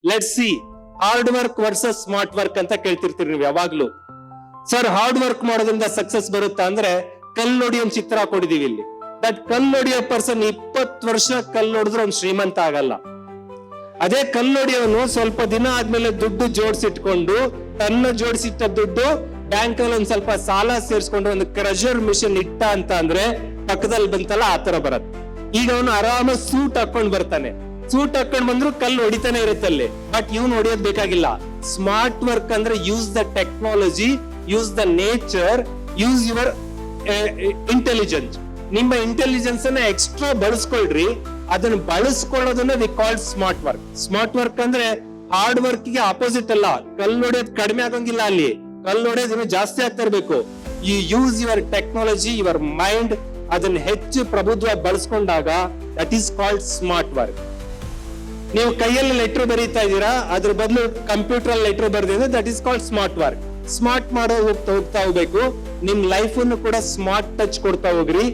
Let's see hard work versus smart work ಅಂತ ಕೇಳ್ತಿರ್ತೀರಿ ನೀವು ಯಾವಾಗ್ಲೂ. ಸರ್ ಹಾರ್ಡ್ ವರ್ಕ್ ಮಾಡೋದ್ರಿಂದ ಸಕ್ಸಸ್ ಬರುತ್ತಾ ಅಂದ್ರೆ ಕಲ್ಲೊಡಿ ಒಂದ್ ಚಿತ್ರ ಕೊಡಿದೀವಿ ಇಲ್ಲಿ. ದಟ್ ಕಲ್ಲೊಡಿಯೋ ಪರ್ಸನ್ 20 ವರ್ಷ ಕಲ್ಲೊಡಿದ್ರೆ ಅವ್ನು ಶ್ರೀಮಂತ ಆಗಲ್ಲ. ಅದೇ ಕಲ್ಲೊಡಿಯವನು ಸ್ವಲ್ಪ ದಿನ ಆದ್ಮೇಲೆ ದುಡ್ಡು ಜೋಡಿಸಿಟ್ಕೊಂಡು ತನ್ನ ಜೋಡಿಸಿಟ್ಟ ದುಡ್ಡು ಬ್ಯಾಂಕ್ ಅಲ್ಲಿ ಒಂದ್ ಸ್ವಲ್ಪ ಸಾಲ ಸೇರಿಸ್ಕೊಂಡು ಒಂದು ಕ್ರಷರ್ ಮಿಷನ್ ಇಟ್ಟ ಅಂತ ಅಂದ್ರೆ ಪಕ್ಕದಲ್ಲಿ ಬಂತಲ್ಲ ಆತರ ಬರತ್ತೆ. ಈಗ ಅವನು ಆರಾಮ ಸೂಟ್ ಹಾಕೊಂಡ್ ಬರ್ತಾನೆ. ಸೂಟ್ ಹಾಕೊಂಡ್ ಬಂದ್ರು ಕಲ್ಲು ಹೊಡಿತಾನೆ ಇರುತ್ತಲ್ಲಿ. ಬಟ್ ಇವ್ನು ಹೊಡಿಯೋದ್ ಬೇಕಾಗಿಲ್ಲ. ಸ್ಮಾರ್ಟ್ ವರ್ಕ್ ಅಂದ್ರೆ use the technology, use the nature, use your intelligence. ನಿಮ್ಮ ಇಂಟೆಲಿಜೆನ್ಸ್ ಅನ್ನ ಎಕ್ಸ್ಟ್ರಾ ಬಳಸ್ಕೊಳ್ರಿ. ಅದನ್ನ ಬಳಸ್ಕೊಳ್ಳೋದನ್ನ we call smart work. Smart work ಅಂದ್ರೆ ಹಾರ್ಡ್ ವರ್ಕ್ ಗೆ ಆಪೋಸಿಟ್ ಅಲ್ಲ. ಕಲ್ಲು ಹೊಡೆಯೋದು ಕಡಿಮೆ ಆಗಂಗಿಲ್ಲ, ಅಲ್ಲಿ ಕಲ್ಲು ಹೊಡೆಯೋದು ಇನ್ನೂ ಜಾಸ್ತಿ ಆಗ್ತಾ ಇರ್ಬೇಕು. You use your technology, your mind, ಅದನ್ನ ಹೆಚ್ಚು ಪ್ರಬುದ್ಧ ಬಳಸ್ಕೊಂಡಾಗ that is called smart work. ನೀವು ಕೈಯಲ್ಲಿ ಲೆಟರ್ ಬರೀತಾ ಇದ್ದೀರಾ, ಅದ್ರ ಬದಲು ಕಂಪ್ಯೂಟರ್ ಅಲ್ಲಿ ಲೆಟರ್ ಬರೆದಿದ್ರೆ that is called smart work. Smart ಮಾಡೋ ಹೋಗ್ತಾ ಹೋಗ್ಬೇಕು. ನಿಮ್ ಲೈಫ್ ಅನ್ನು ಕೂಡ ಸ್ಮಾರ್ಟ್ ಟಚ್ ಕೊಡ್ತಾ ಹೋಗ್ರಿ.